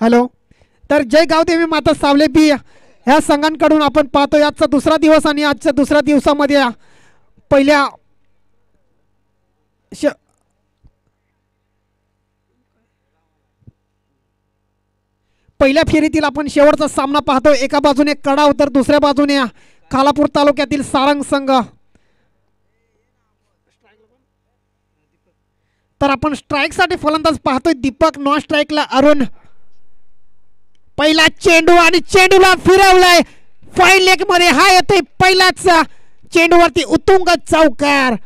Hello. तर जय गावदेवी माता सावले बी ह्या संघांकडून आपण पाहतोय आजचा दुसरा दिवस आणि आजच्या दुसऱ्या दिवसामध्ये पहिल्या फेरीतील आपण शेवटचा सामना पाहतोय. एका बाजूने कडाव तर दुसऱ्या बाजूने खालापूर तालुक्यातील सारंग संघ. तर आपण स्ट्राईक साठी फलंदाज पाहतोय दीपक, नॉन स्ट्राईकला अरुण. पहिला चेंडू आणि चेंडूला फिरवलाय फाईन लेग मध्ये. हा येतोय पहिलाच चेंडूवरती उत्तुंग चौकार.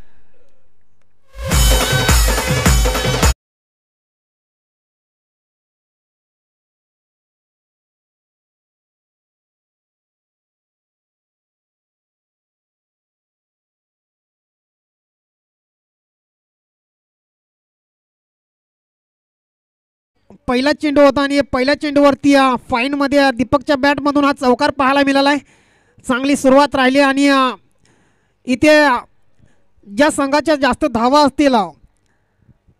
पहिला चेंडू होता आणि पहिल्या चेंडूवरती फाईन मध्ये दीपकच्या बॅट मधून हा चौकार पाहायला मिळाला आहे. चांगली सुरुवात राहिली आणि इथे ज्या संघाच्या जास्त धावा असतील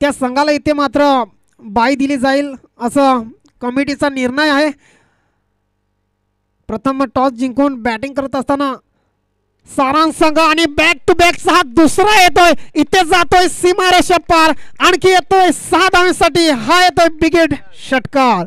त्या संघाला इथे मात्र बाई दिली जाईल असं कमिटीचा निर्णय आहे. प्रथम टॉस जिंकून बॅटिंग करत असताना सारंग संघ आणि बॅक टू बॅक हा दुसरा येतोय. इथे जातोय सीमारेषा पार. आणखी येतोय 6 धावांसाठी. हा येतोय बिगेट षटकार.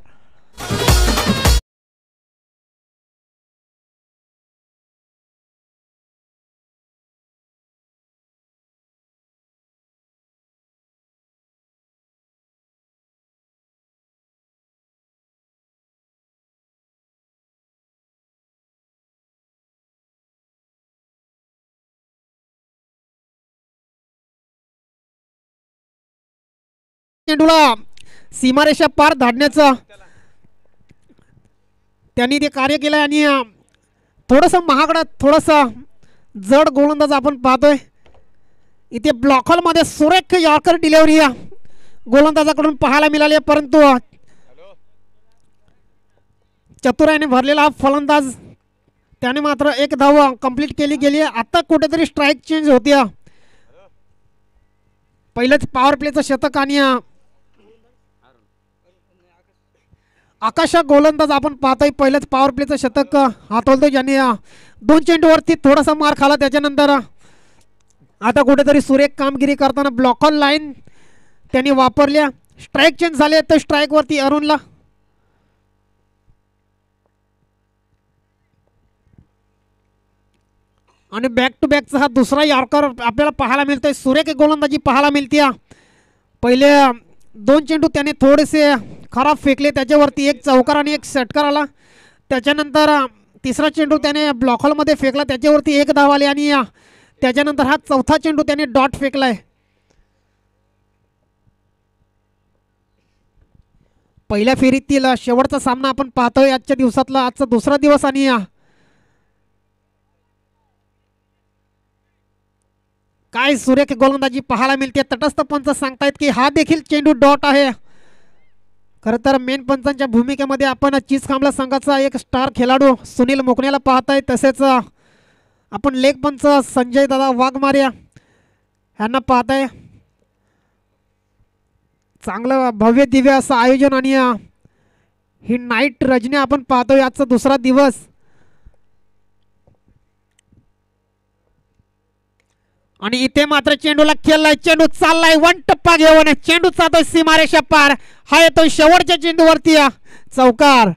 चेंडूला सीमारेषा पार धाडण्याचं त्यांनी ते कार्य केलं आणि थोडंसं महागडा थोडंसं जड गोलंदाज आपण पाहतोय. इथे ब्लॉक हॉल मध्ये सुरेख यॉर्कर डिलिव्हरी गोलंदाजाकडून पाहायला मिळाली. परंतु चतुराईने भरलेला हा फलंदाज त्याने मात्र एक धाव कंप्लीट केली गेली. आता कुठेतरी स्ट्राईक चेंज होती. पहिलेच पॉवर प्लेचं शतक आणि आकाशा गोलंदाज आपण पाहतोय पहिलेच पॉवर प्लेचं शतक हातोलतो, ज्यांनी 2 चेंडूवरती थोडासा मार खाला. त्याच्यानंतर आता कुठेतरी सुरेख कामगिरी करताना ब्लॉक ऑन लाईन त्यांनी वापरल्या. स्ट्राईक चेंज झाले तर स्ट्राईक वरती अरुणला आणि बॅक टू बॅकचा हा दुसरा यॉर्कर आपल्याला पाहायला मिळतोय. सुरेख गोलंदाजी पाहायला मिळते. पहिले 2 चेंडू त्याने थोडेसे खराब फेकले, त्याच्यावरती एक चौकार आणि एक षटकार आला. त्याच्यानंतर तिसरा चेंडू त्याने ब्लॉक हॉल मध्ये फेकला, त्याच्यावरती एक धाव आली आणि त्याच्यानंतर हा चौथा चेंडू त्याने डॉट फेकलाय. पहिल्या फेरीतील शेवटचा सामना आपण पाहतोय आजच्या दिवसातला. आजचा दुसरा दिवस आणि काय सुरेख गोलंदाजी पाहायला मिळते. तटस्थ पंच सांगतायत की हा देखील चेंडू डॉट आहे. खरं तर मेन पंचांच्या भूमिकेमध्ये आपण चिचखांबला संघाचा एक स्टार खेळाडू सुनील मोकण्याला पाहताय. तसेच आपण लेग पंच संजय दादा वाघमारे यांना पाहताय. चांगलं भव्य दिव्य असं आयोजन आणि ही नाईट रजनी आपण पाहतोय. आजचा दुसरा दिवस आणि इथे मात्र चेंडूला खेळलाय. चेंडू चाललाय वन टप्पा घेऊन. चेंडू जातोय सीमारेषा पार. हा येतोय शेवटच्या चेंडूवरती चौकार.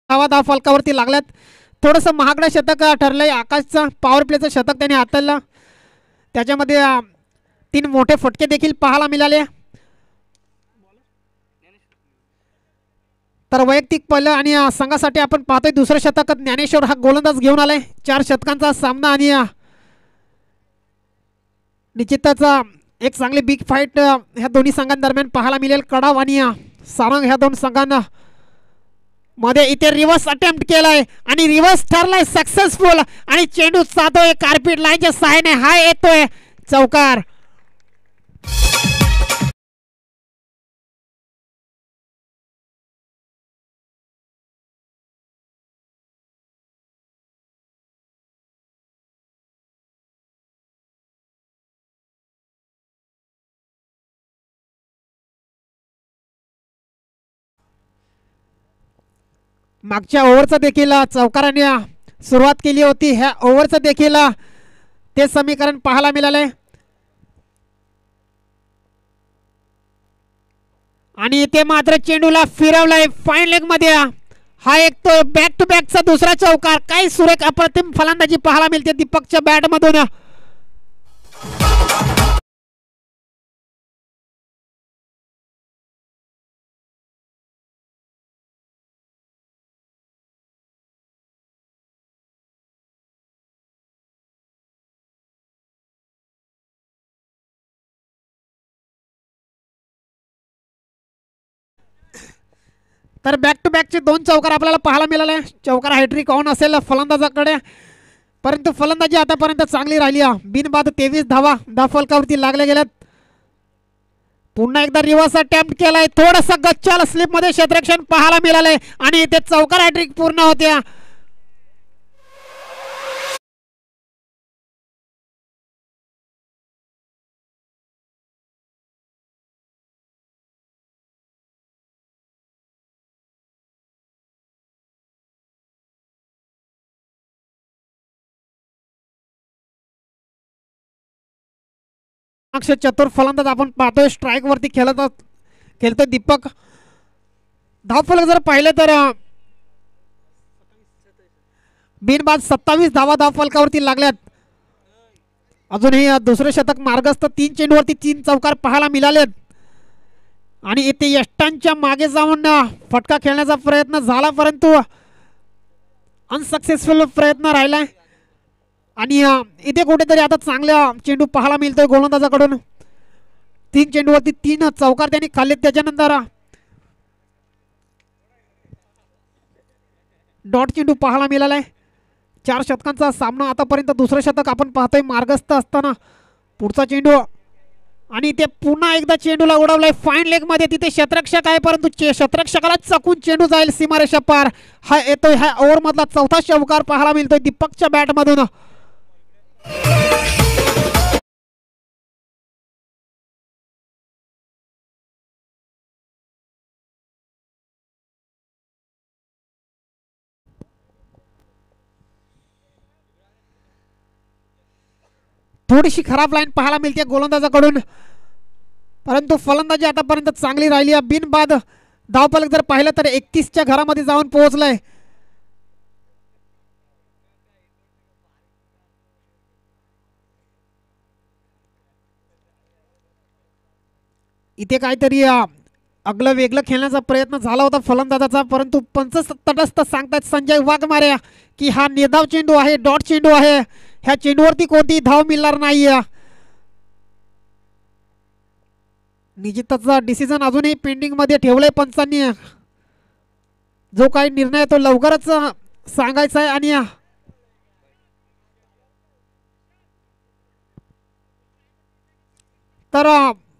धावा फलकावरती लागल्यात. थोडंसं महागडं शतक ठरलंय. आकाशचं पॉवर प्लेचं शतक त्याने हाताळलं. त्याच्यामध्ये 3 मोठे फटके देखील पाहायला मिळाले. तर वैयक्तिक पहिलं आणि संघासाठी आपण पाहतोय दुसरं शतक ज्ञानेश्वर हा गोलंदाज घेऊन आलाय. 4 शतकांचा सामना आणि निश्चितच एक चांगली बिग फाईट ह्या दोन्ही संघांदरम्यान पाहायला मिळेल. कडाव आणि सारंग ह्या दोन संघांना मध्ये इथे रिव्हर्स अटेम्प्ट केलाय आणि रिव्हर्स ठरलाय सक्सेसफुल आणि चेंडू जातोय कार्पेट लाईनच्या सहाय्याने. हा येतोय चौकार. मागच्या ओव्हरचा देखील चौकाराने सुरुवात केली होती. ह्या ओव्हरचं देखील ते समीकरण पाहायला मिळाले आणि ते मात्र चेंडूला फिरवलाय फाईन लेग मध्ये. हा एक तो बॅक टू बॅकचा दुसरा चौकार. काही सुरेख अप्रतिम फलंदाजी पाहायला मिळते दीपकच्या बॅट मधून. तर बॅक टू बॅकचे 2 चौकार आपल्याला पाहायला मिळाले. चौकार हॅट्रिक ऑन असेल फलंदाजाकडे, परंतु फलंदाजी आतापर्यंत चांगली राहिली. बिनबाद 23 धावा धावफलकावरती लागल्या गेल्यात. पुन्हा एकदा रिव्हर्स अटेम्प्ट केलाय. थोडासा गच्चाल स्लिप मध्ये क्षेत्ररक्षण पाहायला मिळाले आणि इथे चौकार हॅट्रिक पूर्ण होते. चतुर फलंदाज आपण पाहतोय स्ट्राईक वरती खेळतोय दीपक. धावफलक जर पाहिलं तर बिनबाद 27 धावा धावफलकावरती लागल्यात. अजूनही दुसरे शतक मार्गस्थ. 3 चेंडूवरती 3 चौकार पाहायला मिळालेत आणि इथे यष्टांच्या मागे जाऊन फटका खेळण्याचा प्रयत्न झाला, परंतु अनसक्सेसफुल प्रयत्न राहिलाय. आणि इथे कुठेतरी आता चांगला चेंडू पाहायला मिळतोय गोलंदाजाकडून. 3 चेंडूवरती 3 चौकार त्यांनी खाल्लेत. त्याच्यानंतर डॉट चेंडू पाहायला मिळालाय. 4 शतकांचा सामना आतापर्यंत दुसरं शतक आपण पाहतोय मार्गस्थ असताना. पुढचा चेंडू आणि ते पुन्हा एकदा चेंडूला उडवलाय फाईन लेग मध्ये. तिथे क्षेत्ररक्षक आहे, परंतु क्षेत्ररक्षकाला चकून चेंडू जाईल सीमारेषा पार. हा येतोय ह्या ओव्हर मधला 4था चौकार पाहायला मिळतोय दीपकच्या बॅट मधून. थोडीशी खराब लाईन पाहायला मिळते गोलंदाजाकडून, परंतु फलंदाजी आतापर्यंत चांगली राहिली. बिनबाद धावफलक जर पाहिलं तर 31च्या घरामध्ये जाऊन पोहोचलाय. इथे काहीतरी अगलं वेगळं खेळण्याचा प्रयत्न झाला होता फलंदाजाचा, परंतु पंच तटस्थ सांगतात संजय वाघमारे की हा निर्धाव चेंडू आहे, डॉट चेंडू आहे. ह्या चेंडूवरती कोणतीही धाव मिळणार नाही. निश्चितच डिसिजन अजूनही पेंडिंग मध्ये ठेवलंय पंचांनी. जो काही निर्णय तो लवकरच सांगायचा आहे. आणि तर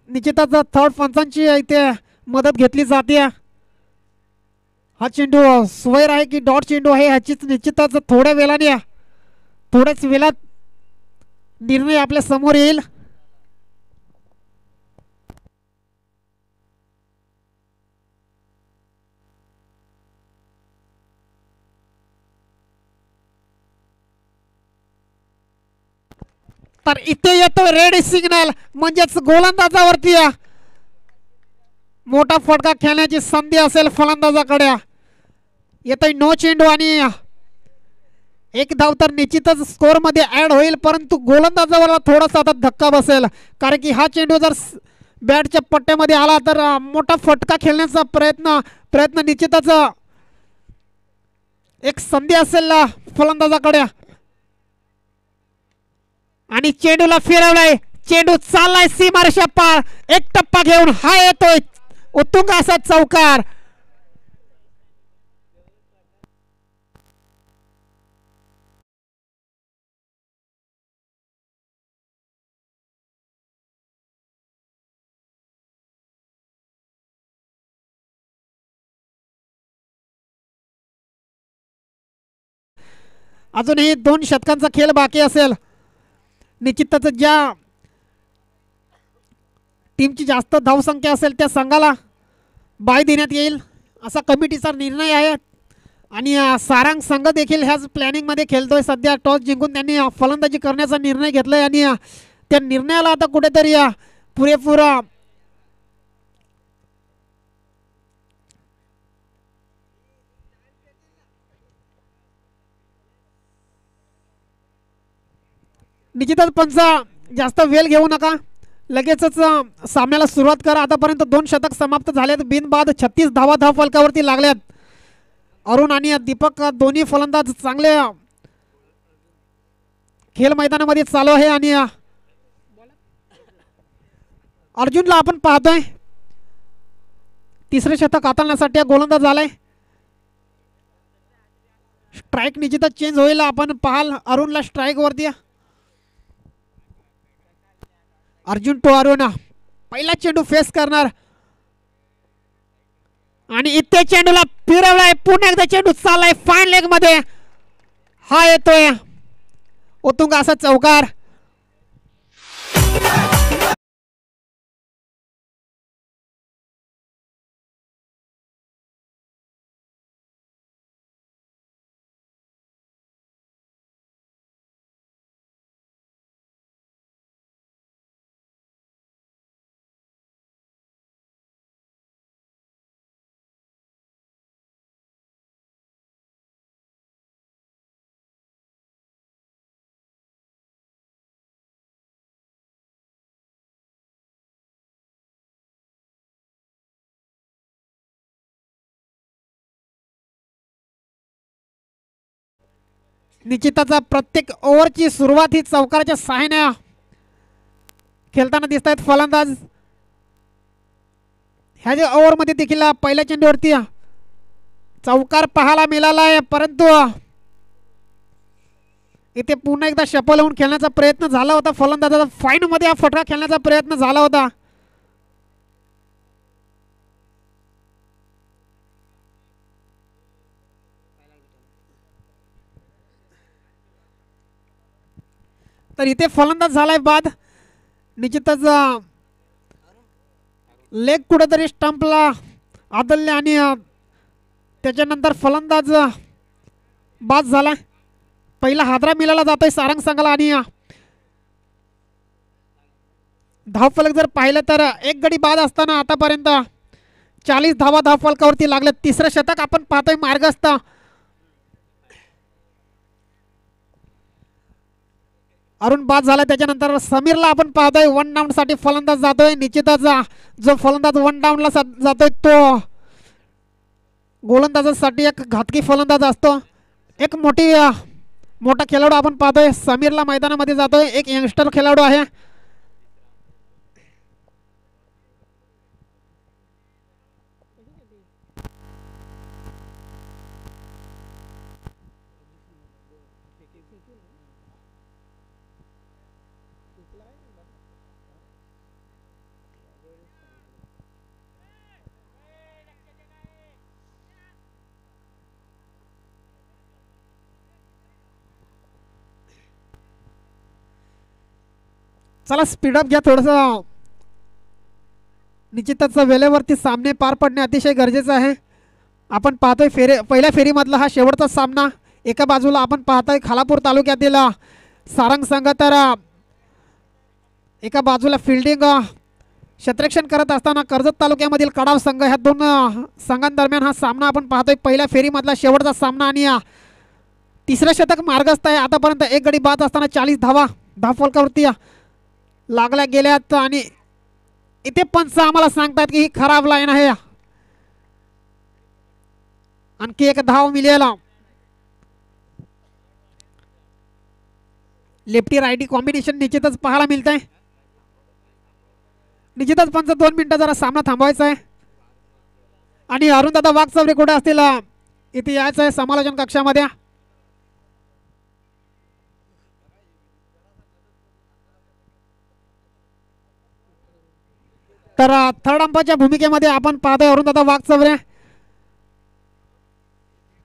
निश्चितच थर्ड पंचांची इथे मदत घेतली जाते. हा चेंडू स्क्वेअर आहे की डॉट चेंडू आहे ह्याचीच निश्चितच थोड्याच वेळात निर्णय आपल्या समोर येईल. तर इथे येतो रेड सिग्नल, म्हणजेच गोलंदाजावरती मोठा फटका खेळण्याची संधी असेल फलंदाजाकडे. येतोय नो चेंडू आणि एक धाव तर निश्चितच स्कोअर मध्ये ऍड होईल, परंतु गोलंदाजावर थोडासा आता धक्का बसेल, कारण की हा चेंडू जर बॅटच्या पट्ट्यामध्ये आला तर मोठा फटका खेळण्याचा प्रयत्न निश्चितच एक संधी असेल फलंदाजाकडे. आणि चेंडूला फिरवलाय, चेंडू चाललाय सीमारेषा पार, एक टप्पा घेऊन हा येतोय उत्तुंग असा चौकार. अजूनही 2 षटकांचा खेळ बाकी असेल. निश्चितच ज्या टीमची जास्त धावसंख्या असेल त्या संघाला बाय देण्यात येईल असा कमिटीचा निर्णय आहे. आणि सारंग संघ देखील ह्याच प्लॅनिंगमध्ये खेळतोय. सध्या टॉस जिंकून त्यांनी फलंदाजी करण्याचा निर्णय घेतलाय आणि त्या निर्णयाला आता कुठेतरी पुरेपूर निश्चितच पंच जास्त वेळ घेऊ नका, लगेचच सामन्याला सुरुवात करा. आतापर्यंत 2 षटक समाप्त झालेत, बिनबाद 36 धावा धाव फलकावरती लागल्यात. अरुण आणि दीपक दोन्ही फलंदाज चांगले खेळ मैदानामध्ये चालू आहे. आणि अर्जुनला आपण पाहतोय तिसरे षटक हाताळण्यासाठी गोलंदाज झालाय. स्ट्राईक निश्चितच चेंज होईल, आपण पाहाल अरुणला स्ट्राईक वरती. अर्जुन टू अरुण पहिला चेंडू फेस करणार आणि इथे चेंडूला फिरवलाय, पुन्हा एकदा चेंडू चाललाय फाईन लेग मध्ये, हा येतोय उत्तुंग असा चौकार. निश्चितच प्रत्येक ओव्हरची सुरुवात ही चौकाराच्या सहाय्याने खेळताना दिसत आहेत फलंदाज. ह्या ओव्हरमध्ये देखील पहिल्या चेंडूवरती चौकार पाहायला मिळाला आहे, परंतु इथे पुन्हा एकदा शफल होऊन खेळण्याचा प्रयत्न झाला होता फलंदाजाचा. फाईन मध्ये हा फटका खेळण्याचा प्रयत्न झाला होता. तर इथे फलंदाज झालाय बाद. निश्चितच लेग कुठेतरी स्टंपला आदळले आणि त्याच्यानंतर फलंदाज बाद झाला. पहिला हादरा मिळाला जातोय सारंग संघाला. आणि धावफलक जर पाहिलं तर एक गडी बाद असताना आतापर्यंत 40 धावा धावफलकावरती लागले. तिसरं षटक आपण पाहतोय मार्गस्थ. अरुण बाद झाला, त्याच्यानंतर समीरला आपण पाहतोय 1 डाऊन साठी फलंदाज जातोय. निश्चितच जो फलंदाज 1 डाऊनला जातोय तो गोलंदाजासाठी एक घातकी फलंदाज असतो. एक मोठा खेळाडू आपण पाहतोय समीरला मैदानामध्ये जातोय, एक यंगस्टर खेळाडू आहे. चला स्पीडअप घ्या थोडंसं. निश्चितच वेळेवरती सामने पार पडणे अतिशय गरजेचं आहे. आपण पाहतोय पहिल्या फेरीमधला हा शेवटचा सामना. एका बाजूला आपण पाहतोय खालापूर तालुक्यातील सारंग संघ, तर एका बाजूला फिल्डिंग क्षेत्ररक्षण करत असताना कर्जत तालुक्यामधील कडाव संघ. ह्या 2 संघांदरम्यान हा सामना आपण पाहतोय पहिल्या फेरीमधला शेवटचा सामना. आणि तिसरं शतक मार्गस्थ आहे आतापर्यंत. एक गडी बाद असताना 40 धावा धावफलकावरती लागल्या गेल्यात आणि इथे पंच आम्हाला सांगतात की ही खराब लाईन आहे. आणखी एक धाव मिळेल. लेफ्टी रायटी कॉम्बिनेशन निश्चितच पाहायला मिळत आहे. निश्चितच पंच 2 मिनिटं जरा सामना थांबवायचा आहे आणि अरुण दादा वाघचौरे कुठे असतील इथे यायचं आहे समालोचन कक्षामध्ये. तर थर्ड अंपायरच्या भूमिकेमध्ये आपण पाहतोय अरुण दादा वाघचौरे.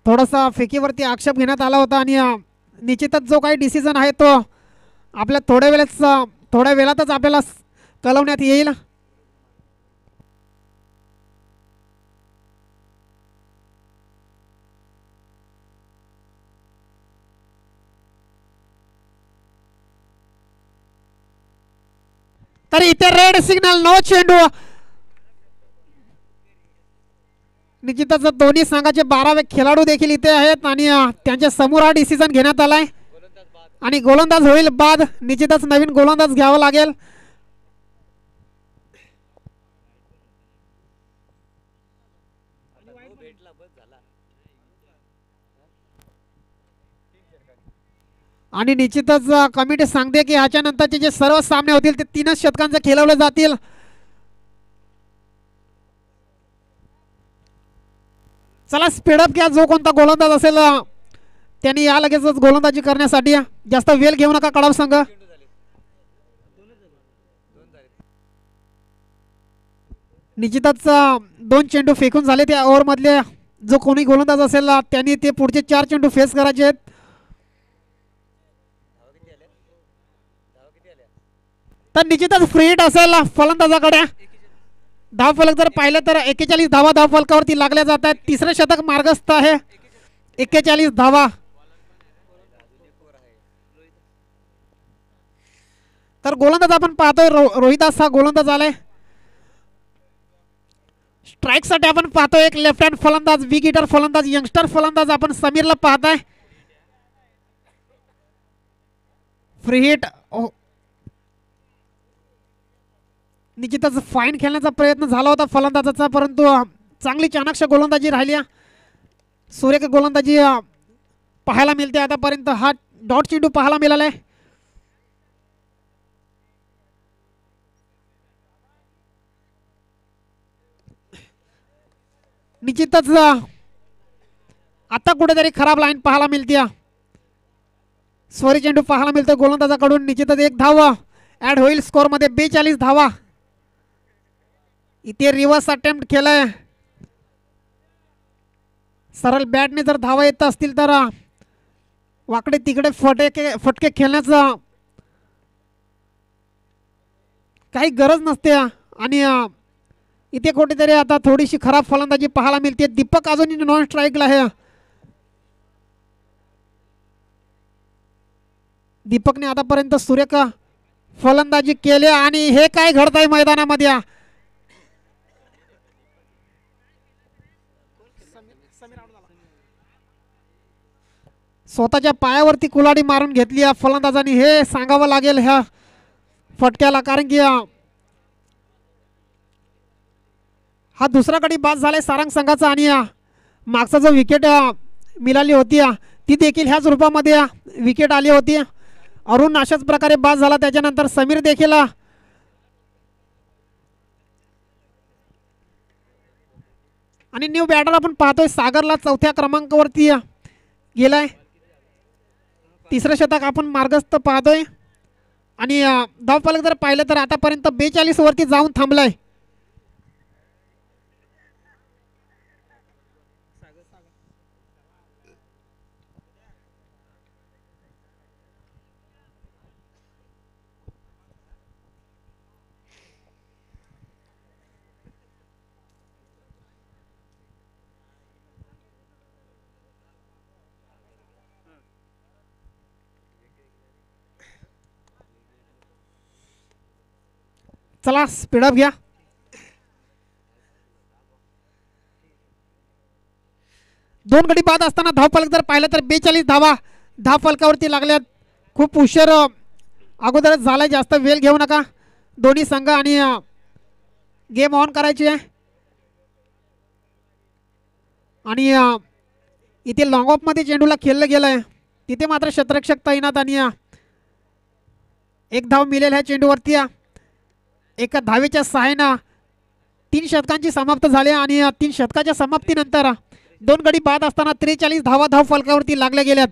थोडासा फेकीवरती आक्षेप घेण्यात आला होता आणि निश्चितच जो काही डिसिजन आहे तो आपल्या थोड्या वेळातच आपल्याला कळवण्यात येईल. तर इथे रेड सिग्नल, नो चेंडू. निश्चितच दोन्ही संघाचे 12वे खेळाडू देखील इथे आहेत आणि त्यांच्या समोर हा डिसिजन घेण्यात आलाय आणि गोलंदाज होईल बाद. निश्चितच नवीन गोलंदाज घ्यावा लागेल. आणि निश्चितच कमिटी सांगते की ह्याच्यानंतरचे जे सर्व सामने होतील ते 3च षटकांचे खेळवले जातील. चला स्पीडअप घ्या. जो कोणता गोलंदाज असेल त्यांनी या लगेचच गोलंदाजी करण्यासाठी. जास्त वेळ घेऊ नका कडाव संघ. निश्चितच 2 चेंडू फेकून झाले त्या ओव्हरमधले. जो कोणी गोलंदाज असेल त्यांनी ते पुढचे 4 चेंडू फेस करायचे आहेत. तर निश्चितच फ्री हिट असेल फलंदाजाकडे. धावफलक जर पाहिलं तर 41 धावा धावफलकावरती लागल्या जात आहेत. तिसरं शतक मार्गस्थ आहे. 41 धावा. तर गोलंदाज आपण पाहतोय रोहिदास हा गोलंदाज आलाय. स्ट्राईक साठी आपण पाहतोय एक लेफ्ट हँड फलंदाज, विकेटर फलंदाज, यंगस्टर फलंदाज आपण समीरला पाहताय. Free hit. निश्चितच फाईन खेळण्याचा प्रयत्न झाला होता फलंदाजाचा, परंतु चांगली चाणाक्ष गोलंदाजी राहिली. सुरेख गोलंदाजी पाहायला मिळते आतापर्यंत. हा डॉट चेंडू पाहायला मिळालाय. निश्चितच आता कुठेतरी खराब लाईन पाहायला मिळते. स्वरी चेंडू पाहायला मिळतो गोलंदाजाकडून. निश्चितच 1 धाव ऍड होईल स्कोर मध्ये. 42 धावा. इथे रिव्हर्स अटेम्प्ट केलाय. सरळ बॅटने जर धावा येत असतील तर वाकडे तिकडे फटके खेळण्याचं काही गरज नसते. आणि इथे कुठेतरी आता थोडीशी खराब फलंदाजी पाहायला मिळते. दीपक अजूनही नॉन स्ट्राईकला आहे. दीपकने आतापर्यंत सुरेख फलंदाजी केली आणि हे काय घडत आहे मैदानामध्ये. स्वतःच्या पायावरती कुलाडी मारून घेतली या फलंदाजांनी हे सांगावं लागेल ह्या फटक्याला. कारण की हा दुसरा गडी बाद झालाय सारंग संघाचा आणि मागचा जो विकेट मिळाली होती ती देखील ह्याच रूपामध्ये विकेट आली होती. अरुण अशाच प्रकारे बाद झाला. त्याच्यानंतर समीर देखील आणि न्यू बॅटर आपण पाहतोय सागरला 4थ्या क्रमांकावरती गेलाय. तिसरं शतक आपण मार्गस्थ पाहतोय आणि धावफलक जर पाहिलं तर आतापर्यंत 42 वरती जाऊन थांबलाय. चला स्पीडअप घ्या. दोन गडी बाद असताना धावफलक जर पाहिलं तर 42 धावा धाव फलकावरती लागल्यात. खूप उशीर अगोदरच झालाय, जास्त वेळ घेऊ नका दोन्ही संघ आणि गेम ऑन करायची आहे. आणि इथे लॉंग ऑफमध्ये चेंडूला खेळलं गेलं आहे, तिथे मात्र शतरक्षक तैनात आणि एक धाव मिळेल ह्या चेंडूवरती. एका धावेच्या सहाय्यानं 3 षटकांची समाप्त झाली आणि 3 षटकाच्या समाप्तीनंतर 2 गडी बाद असताना 43 धावा धाव फलकावरती लागल्या गेल्यात.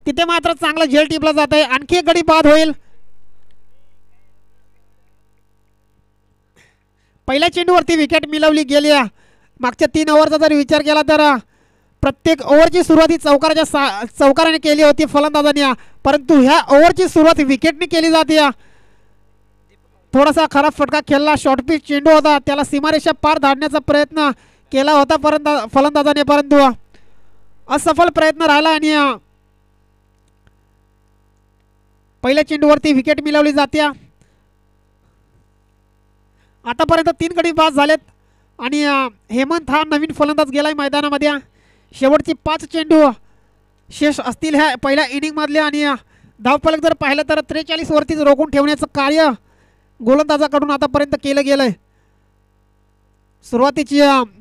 तिथे मात्र चांगला झेल टिपला जात आहे, आणखी एक गडी बाद होईल. पहिल्या चेंडूवरती विकेट मिळवली गेली. मागच्या 3 ओव्हरचा जर विचार केला तर प्रत्येक ओव्हरची सुरुवात चौकाराने केली होती फलंदाजांनी, परंतु ह्या ओव्हरची सुरुवात विकेटने केली जाते. थोडासा खराब फटका खेळला, शॉर्ट पिच चेंडू होता, त्याला सीमारेषा पार धाडण्याचा प्रयत्न केला होता फलंदाजाने, परंतु असफल प्रयत्न राहिला आणि पहिल्या चेंडूवरती विकेट मिळवली जाते. आतापर्यंत 3 गडी बाद झालेत आणि हेमंत हा नवीन फलंदाज गेलाय मैदानामध्ये. शेवटची 5 चेंडू शेष असतील ह्या पहिल्या इनिंगमधले आणि धावफलक जर पाहिलं तर 43 वरतीच रोखून ठेवण्याचं कार्य गोलंदाजाकडून आतापर्यंत केलं गेलंय. सुरुवातीची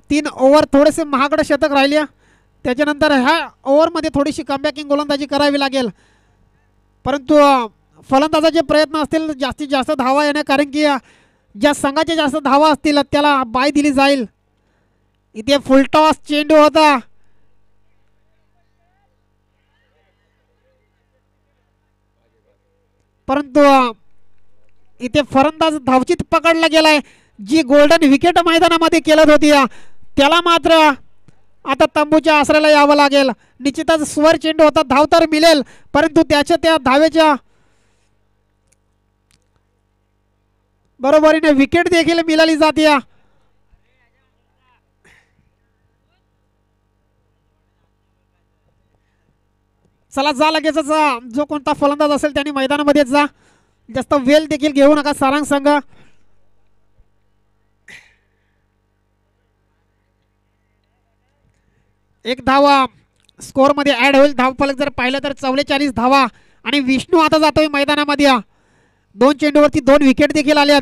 3 ओव्हर थोडेसे महागडे शतक राहिले, त्याच्यानंतर ह्या ओव्हरमध्ये थोडीशी कमबॅकिंग गोलंदाजी करावी लागेल, परंतु फलंदाजाचे प्रयत्न असतील जास्तीत जास्त धावा येणे, कारण की ज्या संघाच्या जास्त धावा असतील त्याला बाय दिली जाईल. इथे फुलटॉस चेंडू होता, परंतु इथे फलंदाज धावचीत पकडला गेलाय. जी गोल्डन विकेट मैदानामध्ये केलं होती त्याला मात्र आता तंबूच्या आसऱ्याला यावं लागेल. निश्चितच स्वर चेंडू होता, धाव तर मिळेल, परंतु त्याच्या त्या धावेच्या बरोबरीने विकेट देखील मिळाली जाते. चला जा लगेचच, जो कोणता फलंदाज असेल त्यांनी मैदानामध्ये जा, जास्त वेळ देखील घेऊ नका. सारांग संघ एक धावा स्कोर मध्ये ऍड होईल. धावफलक जर पाहिलं तर 44 धावा आणि विष्णू आता जातोय मैदानामध्ये. 2 चेंडूवरती 2 विकेट देखील आल्यात.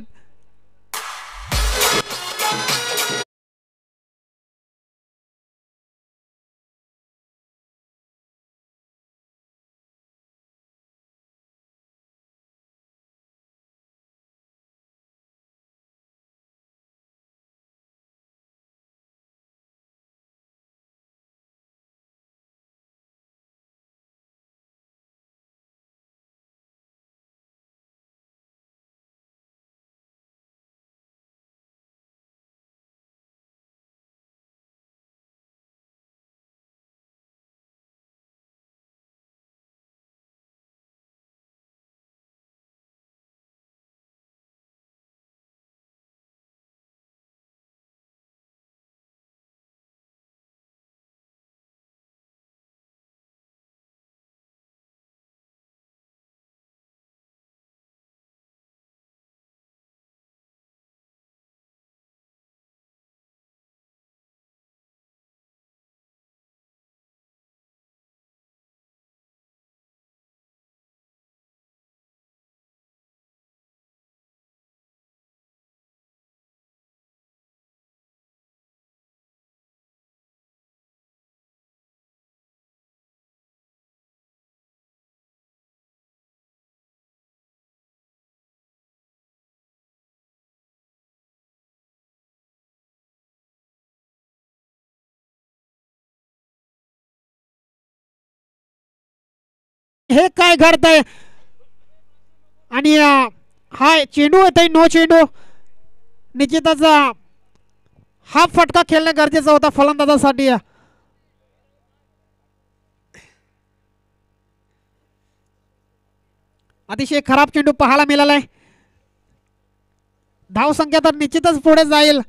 हे काय घडतंय आणि हा चेंडू येतोय नो चेंडू. निश्चितच हा फटका खेळणं गरजेचं होता फलंदाजासाठी. अतिशय खराब चेंडू पाहायला मिळालाय. धाव संख्या तर निश्चितच पुढे जाईल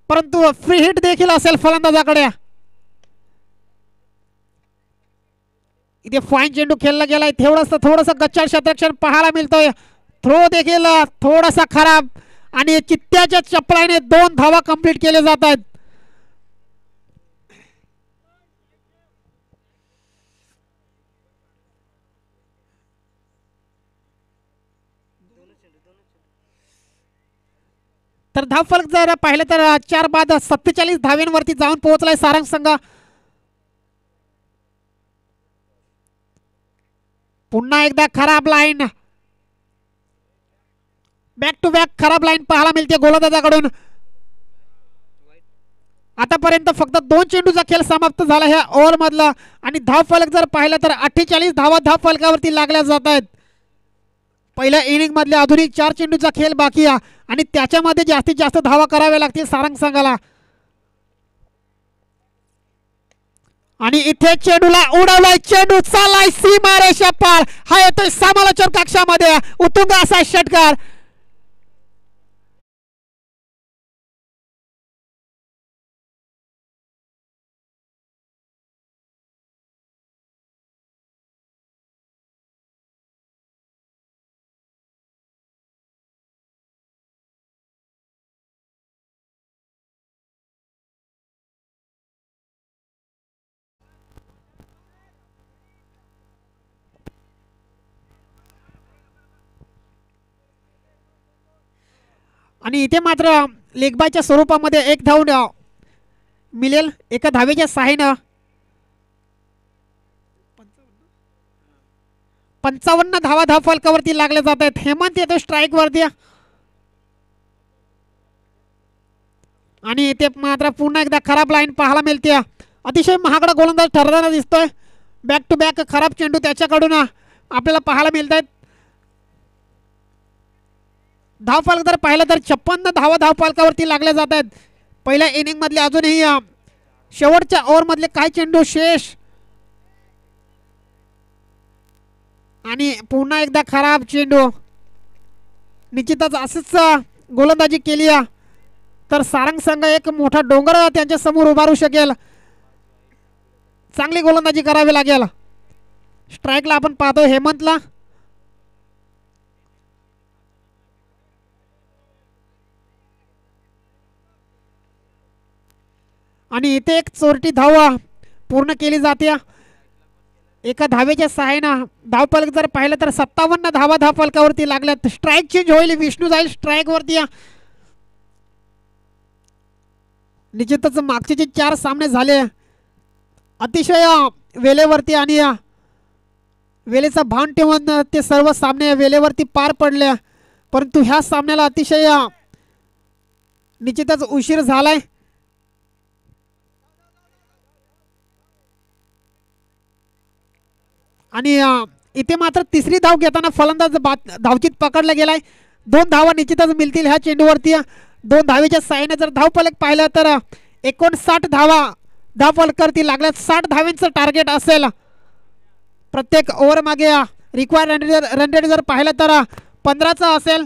परंतु फ्री हिट देखील असेल फलंदाजाकडे. इथे फाईन चेंडू खेळला गेलाय. थोडस गच्चाळ क्षेत्ररक्षण पाहायला मिळतोय. थ्रो देखील थोडासा खराब आणि चित्त्याच्या चपळाने 2 धावा कंप्लीट केले जात आहेत. तर धावफलक जर पाहिलं तर 4 बाद 47 धाव्यांवरती जाऊन पोहोचलाय सारंग संघ. पुन्हा एकदा खराब लाईन. बॅक टू बॅक खराब लाईन पाहायला मिळते गोलंदाजाकडून. आतापर्यंत फक्त 2 चेंडूचा खेळ समाप्त झाला ह्या ओव्हर मधला आणि धावफलक जर पाहिलं तर 48 धावा धावफलकावरती लागल्या जात आहेत. पहिल्या इनिंग मधल्या आधुनिक 4 चेंडूचा खेळ बाकी आहे आणि त्याच्यामध्ये जास्तीत जास्त धावा कराव्या लागतील सारंग संघाला. आणि इथे चेंडूला उडवलाय. चेंडू चाललाय सीमारेषा पार. हा येतोय समालोचन कक्षामध्ये. उत्तुंग असा षटकार. आणि इथे मात्र लेगबायच्या स्वरूपामध्ये 1 धाव मिळेल एका धावेच्या सहाय्यानं. 55 धावा धावफलकावरती लागले जात आहेत. हेमंत येतो स्ट्राईक वरती आणि इथे मात्र पुन्हा एकदा खराब लाईन पाहायला मिळते. अतिशय महागडा गोलंदाज ठरताना दिसतोय. बॅक टू बॅक खराब चेंडू त्याच्याकडून आपल्याला पाहायला मिळत आहेत. धावफलक जर पाहिलं तर 56 धावा धावफलकावरती लागल्या जात आहेत. पहिल्या इनिंग मधले अजूनही शेवटच्या ओव्हर मधले काही चेंडू शेष आणि पुन्हा एकदा खराब चेंडू. निश्चितच असंच गोलंदाजी केली तर सारंग संघ एक मोठा डोंगर त्यांच्या समोर उभारू शकेल. चांगली गोलंदाजी करावी लागेल. स्ट्राईकला आपण पाहतो हेमंतला. आणि इथे एक चोरटी धाव पूर्ण केली जाते एका धावेच्या सहाय्यानं. धावफलक जर पाहिलं तर 57 धावा धावफलकावरती लागल्यात. स्ट्राईक चेंज होईल. विष्णू जाईल स्ट्राईक वरती. निश्चितच मागचे जे 4 सामने झाले अतिशय वेळेवरती आणि वेळेचा भान ठेवून ते सर्व सामने वेळेवरती पार पडले परंतु ह्या सामन्याला अतिशय निश्चितच उशीर झालाय. आणि इथे मात्र तिसरी धाव घेताना फलंदाज धावचीत पकडला गेलाय. 2 धावा निश्चितच मिळतील ह्या चेंडूवरती. 2 धावेच्या साहाय्याने जर धावफलक पाहिलं तर 59 धावा धावफलकावरती लागल्यात. 60 धावांचं टार्गेट असेल प्रत्येक ओव्हर मागे. रिक्वायर्ड रन रेट जर पाहिलं तर 15चा असेल.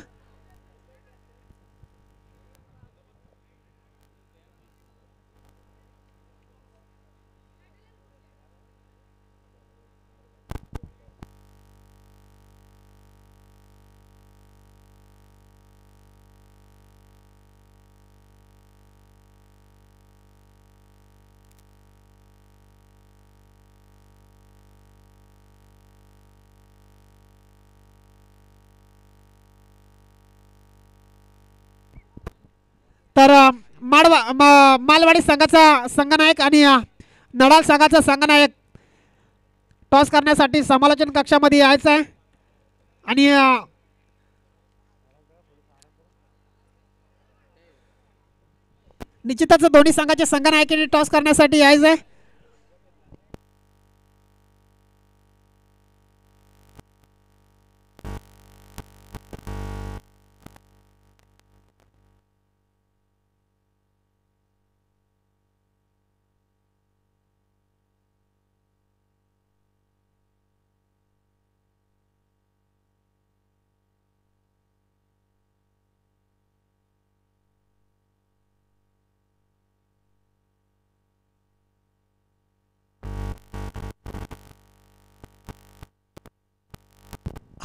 तर मालवाडी संघाचा संघनायक आणि नडाल संघाचा संघनायक टॉस करण्यासाठी समालोचन कक्षामध्ये यायचं आहे आणि निश्चितच दोन्ही संघाच्या संघनायकांनी टॉस करण्यासाठी यायचं आहे.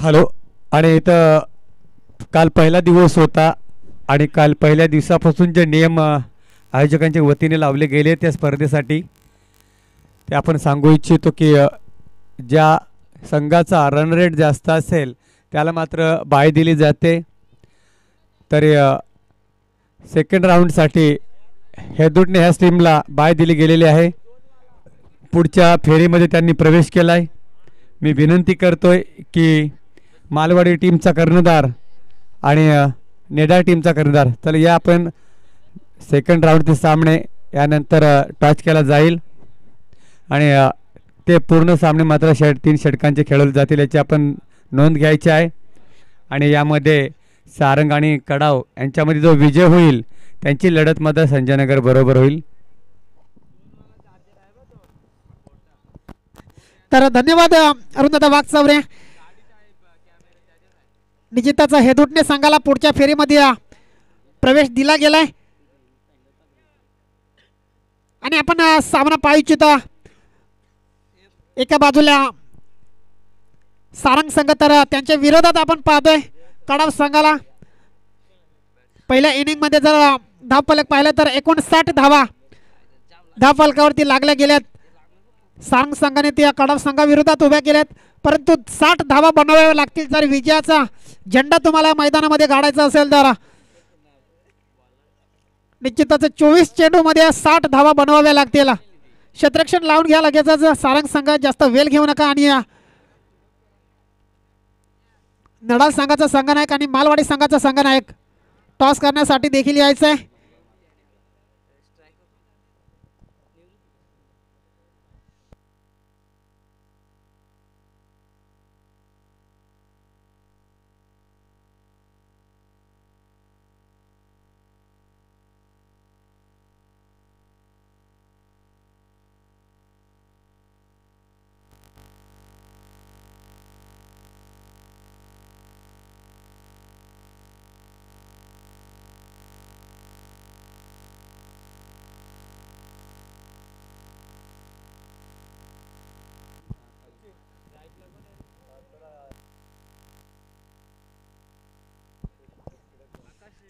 हॅलो. आणि इथं काल पहिला दिवस होता आणि काल पहिल्या दिवसापासून जे नियम आयोजकांच्या वतीने लावले गेले त्या स्पर्धेसाठी ते आपण सांगू इच्छितो की ज्या संघाचा रन रेट जास्त असेल त्याला मात्र बाय दिली जाते. तर सेकंड राऊंडसाठी हेदूटने ह्या टीमला बाय दिली गेलेली आहे. पुढच्या फेरीमध्ये त्यांनी प्रवेश केला आहे. मी विनंती करतोय की मालवाडी टीमचा कर्णधार आणि नेडार टीमचा कर्णधार तर या आपण सेकंड राऊंडचे सामने यानंतर टॉच केला जाईल आणि ते पूर्ण सामने मात्र 3 षटकांचे खेळवले जातील याची आपण नोंद घ्यायची आहे. आणि यामध्ये सारंग आणि कडाव यांच्यामध्ये जो विजय होईल त्यांची लढत मात्र संजयनगर बरोबर होईल. तर धन्यवाद अरुणदादा वाघचौरे. निश्चितच हेदूटने संघाला पुढच्या फेरीमध्ये प्रवेश दिला गेलाय आणि आपण सामना पाहू इच्छितो. एका बाजूला सारंग संघ तर त्यांच्या विरोधात आपण पाहतोय कडाव संघाला. पहिल्या इनिंग मध्ये जर धावफलक पाहिलं तर 59 धावा धावफलकावरती लागल्या गेल्यात. सारंग संघाने त्या कडाव संघाविरोधात उभ्या केल्यात परंतु 60 धावा बनवाव्या लागतील जर विजयाचा झेंडा तुम्हाला मैदानामध्ये काढायचा असेल तर. निश्चितच 24 चेंडू मध्ये 60 धावा बनवाव्या लागतील. क्षेत्ररक्षण लावून घ्या लगेचच. सारंग संघ जास्त वेळ घेऊ नका. आणि नडाल संघाचा संघनायक आणि मालवाडी संघाचा संघनायक टॉस करण्यासाठी देखील यायचं आहे.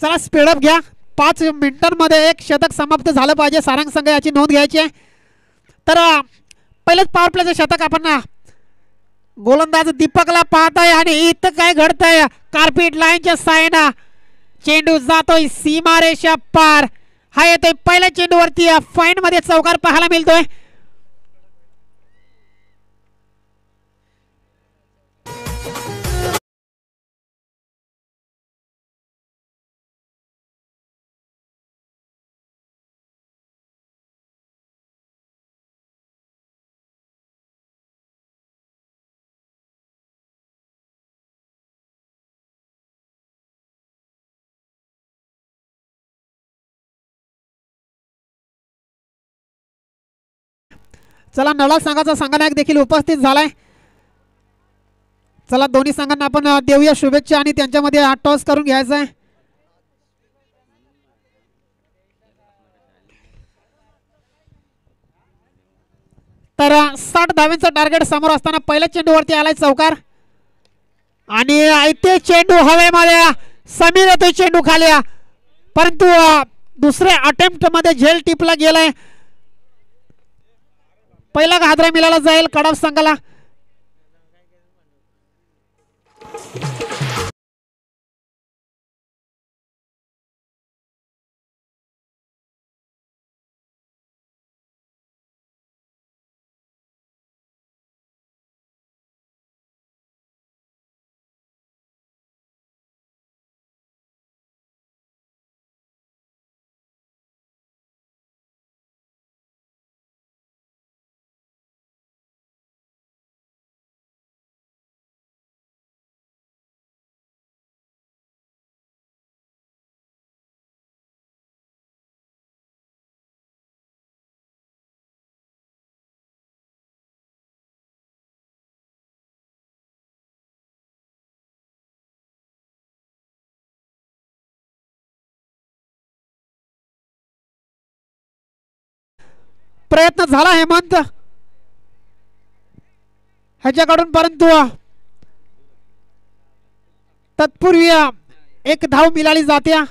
चला स्पीडअप घ्या. 5 मिनिटांमध्ये एक शतक समाप्त झालं पाहिजे. सारंग संघ याची नोंद घ्यायची आहे. तर पहिलेच पॉवर प्लेचं शतक आपण गोलंदाज दीपकला पाहताय आणि इथं काय घडतंय कार्पेट लाईनच्या सायना चेंडू जातोय सीमारेषा पार. हा येतोय पहिल्या चेंडूवरती फाईन मध्ये चौकार पाहायला मिळतोय. चला नळा संघाचा संघनायक देखील उपस्थित झालाय. चला दोन्ही संघांना आपण देऊया शुभेच्छा आणि त्यांच्यामध्ये हा टॉस करून घ्यायचा आहे. तर 60 धावांचा टार्गेट समोर असताना पहिल्या चेंडूवरती आलाय चौकार आणि ते चेंडू हवेमध्ये समीर येतोय चेंडू खाली परंतु दुसऱ्या अटेम्प्ट मध्ये झेल टिपला गेलाय. पहिला हादरा मिळाला जाईल कडाव संघाला. प्रयत्न झाला हेमंत ह्याच्याकडून परंतु तत्पूर्वी एक धाव मिळाली जाते.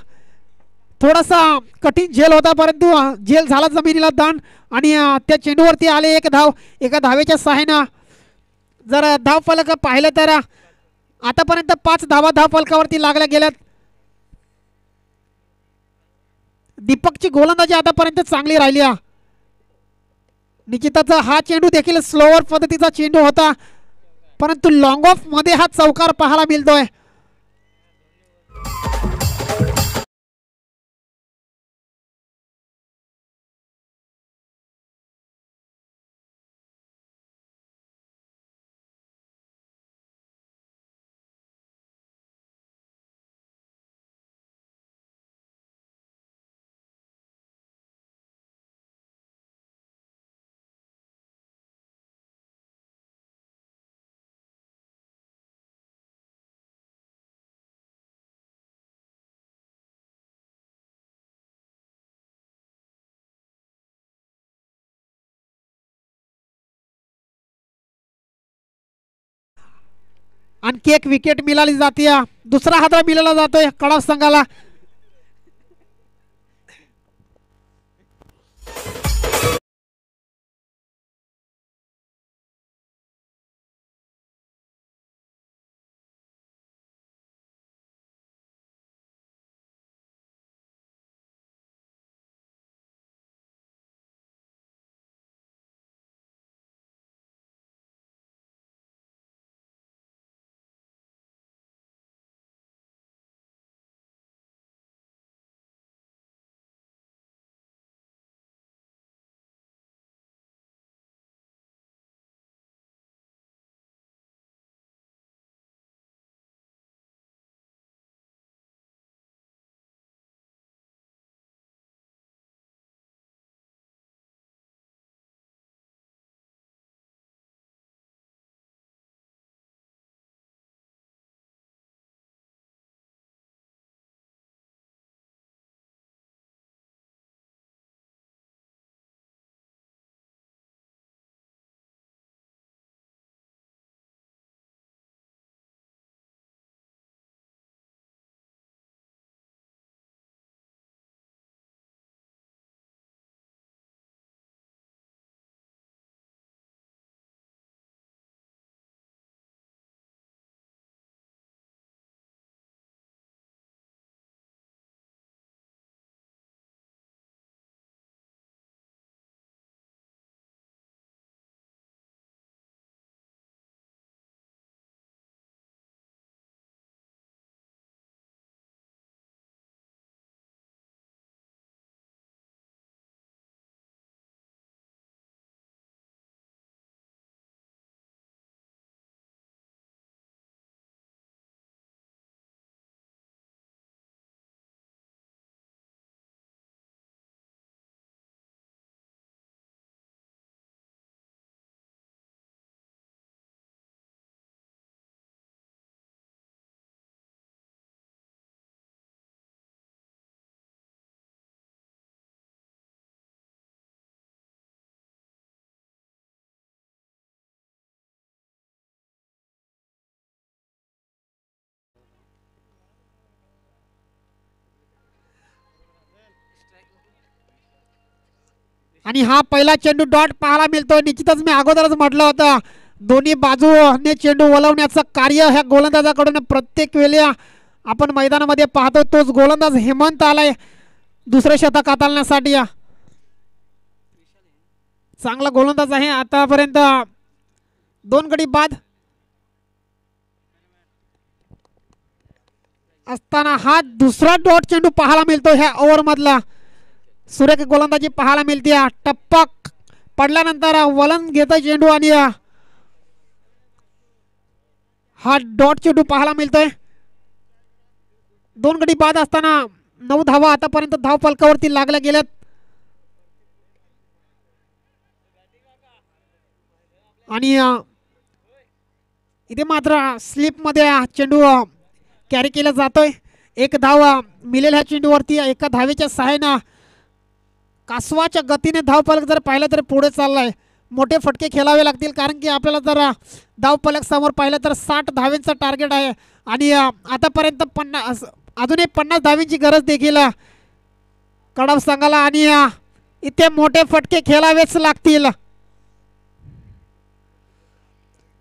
थोडासा कठीण झेल होता परंतु झेल झाला जमिनीला दान आणि त्या चेंडूवरती आले एक धाव. एका धावेच्या सहाय्यानं जर धाव फलक पाहिलं तर आतापर्यंत 5 धावा धाव फलकावरती लागल्या गेल्यात. दीपकची गोलंदाजी आतापर्यंत चांगली राहिली. निश्चितच हा चेंडू देखील स्लोअर पद्धतीचा चेंडू होता परंतु लॉंग ऑफ मध्ये हा चौकार पाहायला मिळतोय. आणखी एक विकेट मिळाली जाते. दुसरा हादरा मिळाला जातोय कडा संघाला. आणि हा पहिला चेंडू डॉट पाहायला मिळतोय. निश्चितच मी अगोदरच म्हटलं होतं दोन्ही बाजूने चेंडू वळवण्याचं कार्य ह्या गोलंदाजाकडून प्रत्येक वेळी आपण मैदानामध्ये पाहतो. तोच गोलंदाज हेमंत आलाय दुसरे शतक हाताळण्यासाठी. चांगला गोलंदाज आहे. आतापर्यंत 2 गडी बाद असताना हा दुसरा डॉट चेंडू पाहायला मिळतो ह्या ओव्हर मधला. सुरेख गोलंदाजी पाहायला मिळते. टप्पक पडल्यानंतर वलन घेतोय चेंडू आणि हा डॉट चेंडू पाहायला मिळतोय. 2 गडी बाद असताना 9 धावा आतापर्यंत धाव फलकावरती लागल्या गेल्यात. आणि इथे मात्र स्लिप मध्ये चेंडू कॅरी केला जातोय. 1 धाव मिळेल ह्या चेंडूवरती. एका धावेच्या सहाय्यानं कासवाच्या गतीने धाव फलक जर पाहिलं तर पुढे चाललाय. मोठे फटके खेळावे लागतील, कारण की आपल्याला जर धावफलक समोर पाहिलं तर 60 धावांचं टार्गेट आहे आणि आतापर्यंत 50 अजूनही 50 धावांची गरज देखील कडाव संघाला आणि इथे मोठे फटके खेळावेच लागतील.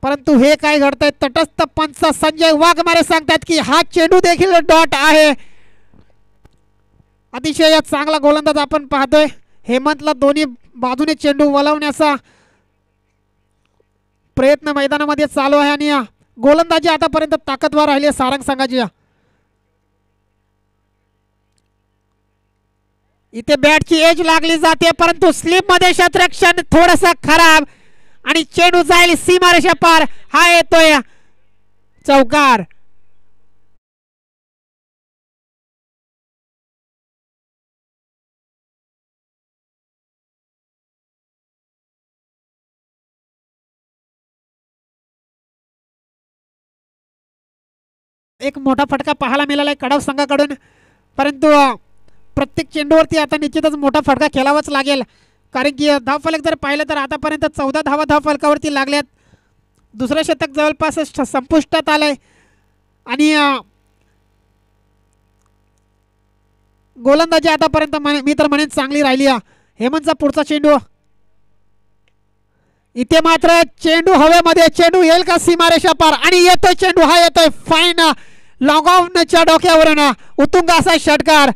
परंतु हे काय घडतंय, तटस्थ पंच संजय वाघमारे सांगतात की हा चेंडू देखील डॉट आहे. अतिशय चांगला गोलंदाज आपण पाहतोय. हेमंतला दोन्ही बाजूने चेंडू वळवण्याचा प्रयत्न मैदानामध्ये चालू आहे आणि गोलंदाजी आतापर्यंत ताकदवर राहिली आहे सारंग संघाची. इथे बॅटची एज लागली जाते, परंतु स्लिप मध्ये क्षेत्ररक्षण थोडंसं खराब आणि चेंडू जाईल सीमारेषा पार. हा येतोय चौकार. एक मोठा फटका पाहायला मिळाला आहे कडाव संघाकडून, परंतु प्रत्येक चेंडूवरती आता निश्चितच मोठा फटका खेळावाच लागेल, कारण की धावफलक जर पाहिलं तर आतापर्यंत 14 धावा धावफलकावरती लागल्यात. दुसरं शतक जवळपास संपुष्टात आलंय आणि गोलंदाजी आतापर्यंत मी तर म्हणेन चांगली राहिली. हेमंतचा पुढचा चेंडू, इथे मात्र चेंडू हवेमध्ये, चेंडू येईल का सीमारेषा पार आणि येतोय चेंडू. हा येतोय फाईन लॉंग ऑनच्या डोक्यावरून उत्तुंग असा षटकार.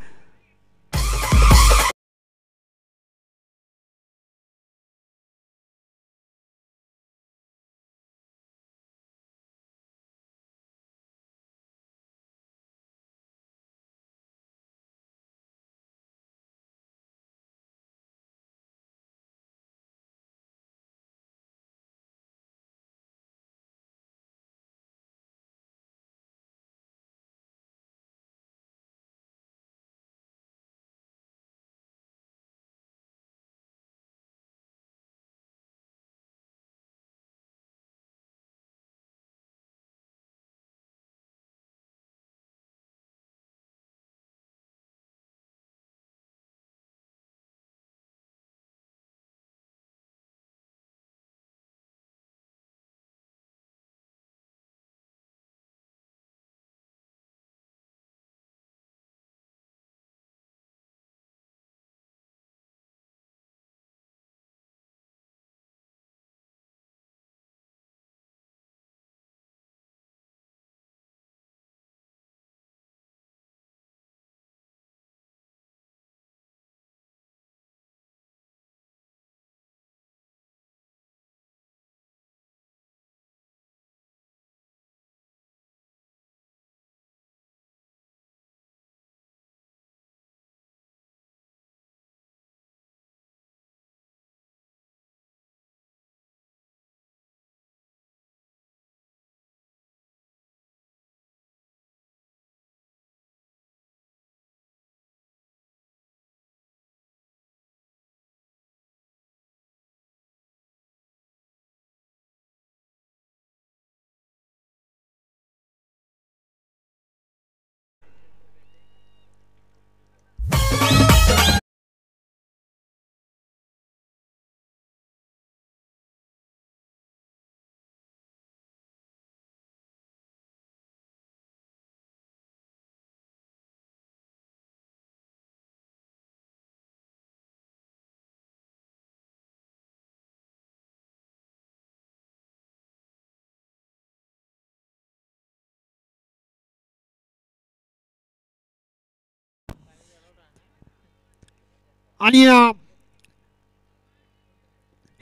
आणि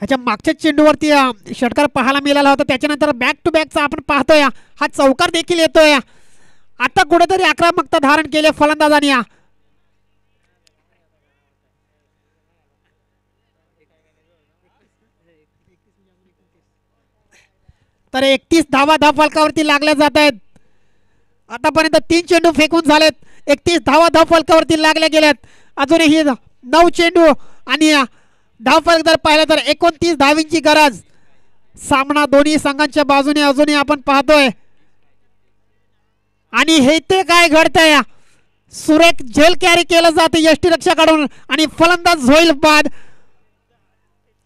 ह्याच्या मागच्या चेंडूवरती षटकार पाहायला मिळाला होता. त्याच्यानंतर बॅक टू बॅकचा आपण पाहतोय हा चौकार देखील येतोय. आता कुठेतरी आक्रमकता धारण केली फलंदाजांनी. तर 31 धावा धावफलकावरती लागल्या जात आहेत. आतापर्यंत 3 चेंडू फेकून झालेत. 31 धावा धावफलकावरती लागल्या गेल्यात. अजूनही 9 चेंडू आणि धावफलक जर पाहिलं तर 29 धावींची गरज. सामना दोन्ही संघांच्या बाजूने अजूनही आपण पाहतोय. आणि हे ते काय घडतंय, सुरेख झेल कॅरी केलं जाते यष्टीरक्षकाकडून आणि फलंदाज होईल बाद.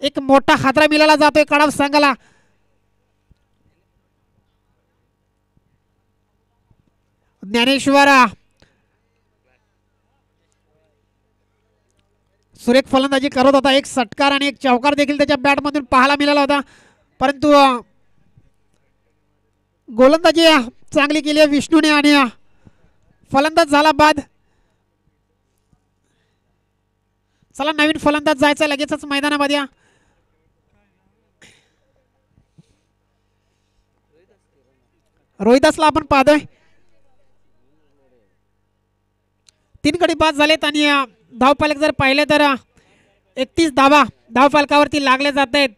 एक मोठा हादरा मिळाला जातोय कडाव संघाला. ज्ञानेश्वर सुरेख फलंदाजी करत होता. एक षटकार आणि एक चौकार देखील त्याच्या बॅट मधून पाहायला मिळाला होता, परंतु गोलंदाजी चांगली केली आहे विष्णूने आणि फलंदाज झाला बाद. चला नवीन फलंदाज जायचा लगेचच मैदानामध्ये. रोहिदासला आपण पाहतोय. 3 गडी बाद झालेत आणि धावफलक जर पाहिले तर 31 धावा धावफलकावरती लागले जात आहेत.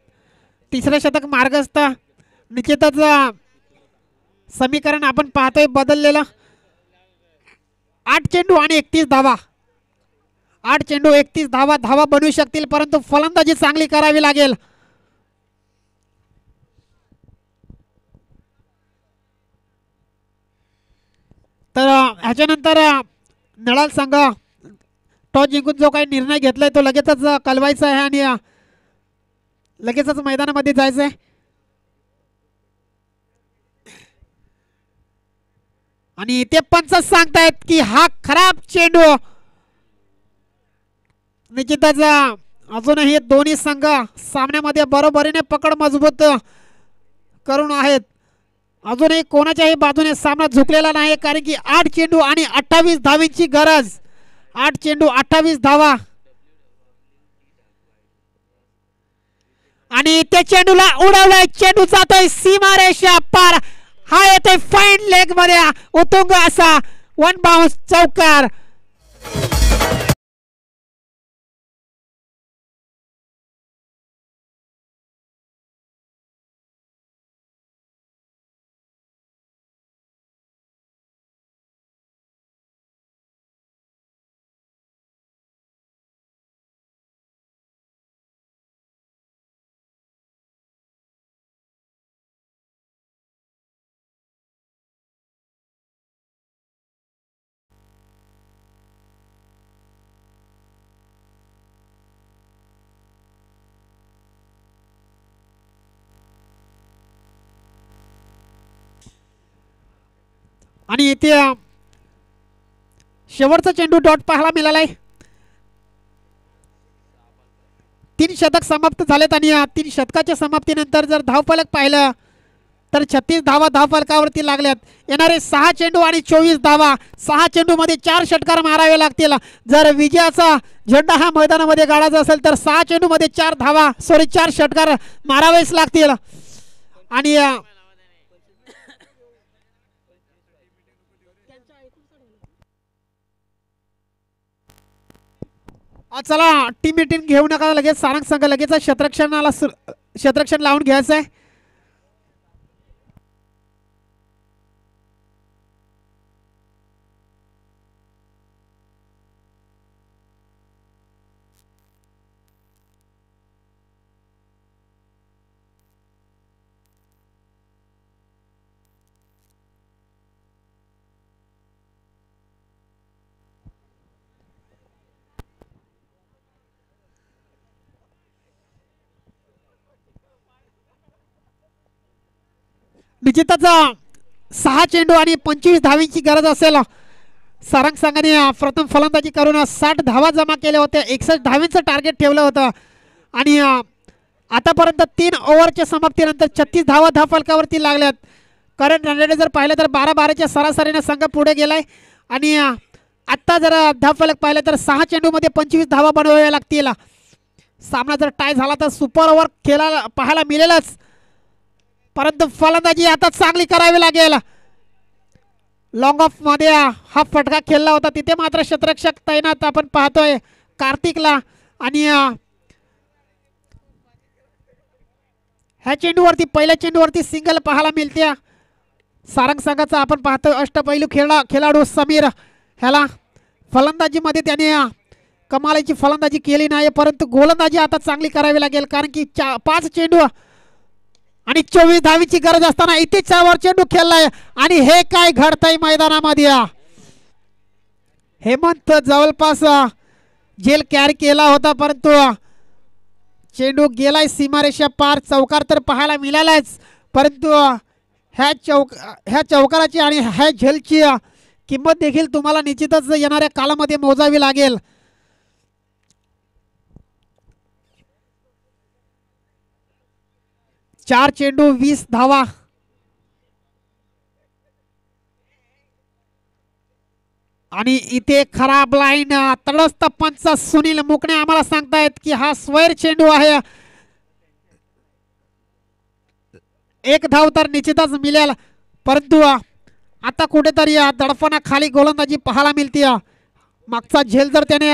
तिसरं शतक मार्गस्थ. निश्चितच समीकरण आपण पाहतोय बदललेलं. 8 चेंडू आणि 31 धावा. 8 चेंडू 31 धावा. धावा बनवू शकतील, परंतु फलंदाजी चांगली करावी लागेल. तर ह्याच्यानंतर नळाल संघ टॉस जिंकून जो काही निर्णय घेतलाय तो लगेचच कळवायचा आहे आणि लगेचच मैदानामध्ये जायचंय. आणि ते पंच सांगतायत की हा खराब चेंडू. निश्चितच अजूनही दोन्ही संघ सामन्यामध्ये बरोबरीने पकड मजबूत करून आहेत. अजूनही कोणाच्याही बाजूने सामना झुकलेला नाही, कारण की 8 चेंडू आणि 28 धावींची गरज. 8 चेंडू 28 धावा आणि त्या चेंडूला उडवलाय. चेंडू जातोय सीमारेषा पार. हा येतोय फाईन लेग मध्ये उतुंग असा 1 बाउन्स चौकार. आणि इथे शेवटचा चेंडू डॉट पाहायला मिळालाय. 3 शतक समाप्त झालेत आणि 3 शतकाच्या समाप्तीनंतर जर धावफलक पाहिलं तर 36 धावा धावफलकावरती लागल्यात. येणारे 6 चेंडू आणि 24 धावा. 6 चेंडू मध्ये 4 षटकार मारावे लागतील. जर विजयाचा झेंडा हा मैदानामध्ये गाडायचा असेल तर 6 चेंडू मध्ये 4 धावा 4 षटकार मारावेच लागतील. आणि चला टीम मीटिंग घेऊ नका लगेच. सारंग संघ लगेच क्षेत्ररक्षण लावून घ्यायचं आहे. निश्चितच 6 चेंडू आणि 25 धावींची गरज असेल. सारंग संघाने प्रथम फलंदाजी करून 60 धावा जमा केल्या होत्या. 61 धावींचं टार्गेट ठेवलं होतं आणि आतापर्यंत 3 ओव्हरच्या समाप्तीनंतर 36 धावा धावफलकावरती लागल्यात. करंट रन रेट जर पाहिलं तर 12-12च्या सरासरीने संघ पुढे गेलाय आणि आत्ता जर धावफलक पाहिलं तर 6 चेंडूमध्ये 25 धावा बनवाव्या लागतील. सामना जर टाय झाला तर सुपर ओव्हर खेळायला पाहायला मिळेलच, परंतु फलंदाजी आता चांगली करावी लागेल. लॉंग ऑफ मध्ये हा फटका खेळला होता, तिथे मात्र क्षेत्ररक्षक तैनात आपण पाहतोय कार्तिकला. आणि ह्या चेंडूवरती पहिल्या चेंडूवरती सिंगल पाहायला मिळते सारंग संघाचा. आपण पाहतोय अष्टपैलू खेळाडू समीर, ह्याला फलंदाजीमध्ये त्याने कमालीची फलंदाजी केली नाही, परंतु गोलंदाजी आता चांगली करावी लागेल, कारण की 5 चेंडू आणि 24 धावीची गरज असताना इथे 4 चेंडू खेळलाय. आणि हे काय घडतंय मैदानामध्ये. हेमंत जवळपास जेल कॅरी केला होता, परंतु चेंडू गेलाय सीमारेषा पार. चौकार तर पाहायला मिळालाच, परंतु ह्या चौकाराची आणि ह्या झेलची किंमत देखील तुम्हाला निश्चितच येणाऱ्या कालामध्ये मोजावी लागेल. चार चेंडू 20 धावा. आणि इथे खराब लाईन. तटस्थ पंच सुनील मुकणे आम्हाला सांगतायत की हा स्वैर चेंडू आहे. एक धाव तर निश्चितच मिळेल, परंतु आता कुठेतरी दडपणा खाली गोलंदाजी पाहायला मिळते. मागचा झेल जर त्याने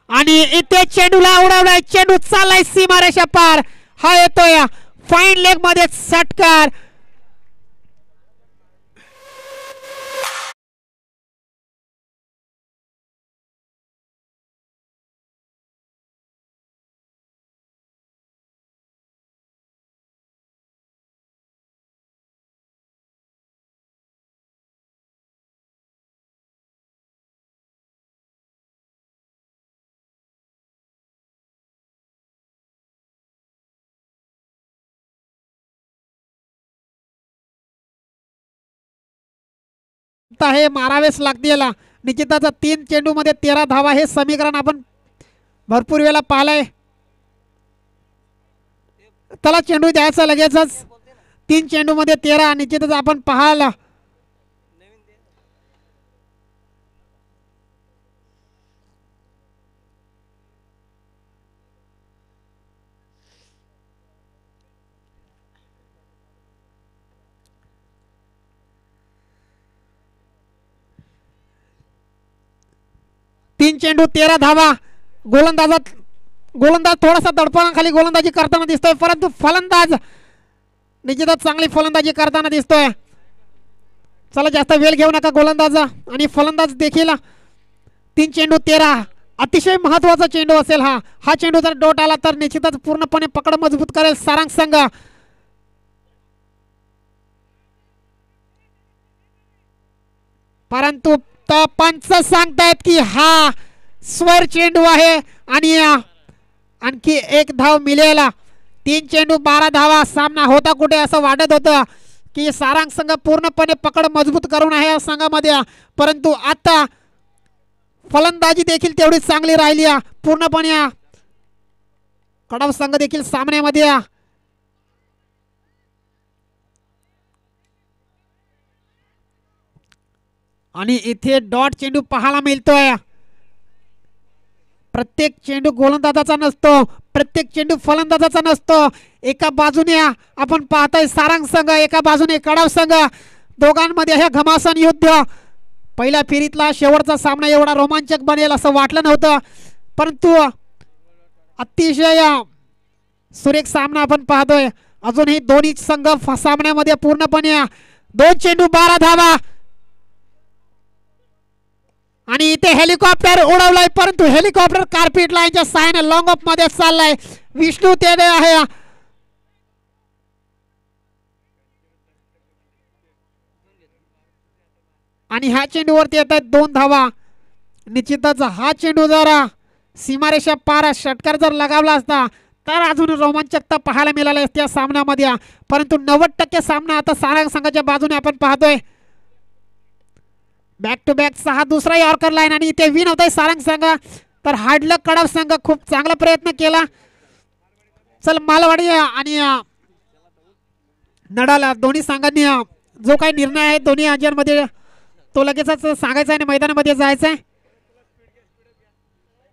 आणि इथे चेंडूला उडवलाय. चेंडू चाललाय सीमारेषा पार. हा येतोय फाईन लेग मध्ये षटकार. हे मारावेच लागतील. निश्चितच 3 चेंडू मध्ये 13 धावा हे समीकरण आपण भरपूर वेळा पाहिलंय. त्याला चेंडू द्यायचा लगेचच. 3 चेंडू मध्ये 13 निश्चितच आपण पाहायला. तीन चेंडू 13 धावा. गोलंदाज थोडासा दडपणाखाली गोलंदाजी करताना दिसतोय, परंतु फलंदाज निश्चितच चांगली फलंदाजी करताना दिसतोय. चला जास्त वेळ घेऊ नका गोलंदाज आणि फलंदाज देखील. 3 चेंडू 13 अतिशय महत्वाचा चेंडू असेल हा. हा चेंडू जर डोट आला तर निश्चितच पूर्णपणे पकड मजबूत करेल सारंग संघ. परंतु पंच सांगतायत की हा स्वर चेंडू आहे आणि आणखी एक धाव मिळेल. 3 चेंडू 12 धावा. सामना होता कुठे असं वाटत होतं की सारंग संघ पूर्णपणे पकड मजबूत करून आहे या संघामध्ये, परंतु आता फलंदाजी देखील तेवढी चांगली राहिली. पूर्णपणे कडव संघ देखील सामन्यामध्ये आणि इथे डॉट चेंडू पाहायला मिळतोय. प्रत्येक चेंडू गोलंदाजाचा नसतो, प्रत्येक चेंडू फलंदाजाचा नसतो. एका बाजूने आपण पाहतोय सारंग संघ, एका बाजूने कडव संघ. दोघांमध्ये हे घमासान युद्ध. पहिल्या फेरीतला शेवटचा सामना एवढा रोमांचक बनेल असं वाटलं नव्हतं, परंतु अतिशय सुरेख सामना आपण पाहतोय. अजूनही दोन्ही संघ सामन्यामध्ये पूर्णपणे 2 चेंडू 12 धावा. आणि इथे हेलिकॉप्टर उडवलाय, परंतु हेलिकॉप्टर कार्पेट लाईनच्या साहाय्याने लॉंग ऑफ मध्ये चाललाय. विष्णू तेडे आहे. आणि ह्या चेंडूवरती येत आहेत 2 धावा. निश्चितच हा चेंडू जर सीमारेषा पार षटकार जर लगावला असता तर अजून रोमांचकता पाहायला मिळाली असते या सामन्यामध्ये, परंतु 90% सामना आता सारंग संघाच्या बाजूने आपण पाहतोय. बॅक टू बॅक 6 दुसरा यॉर्कर लाईन आणि इथे विन होत आहे सारंग संघ. तर हाडलं कडव संघ खूप चांगला प्रयत्न केला. चल मालवाडी आणि नडाला दोन्ही संघांनी जो काही निर्णय आहे दोन्ही अंजनमध्ये तो लगेचच सांगायचा आणि मैदानामध्ये जायचं आहे.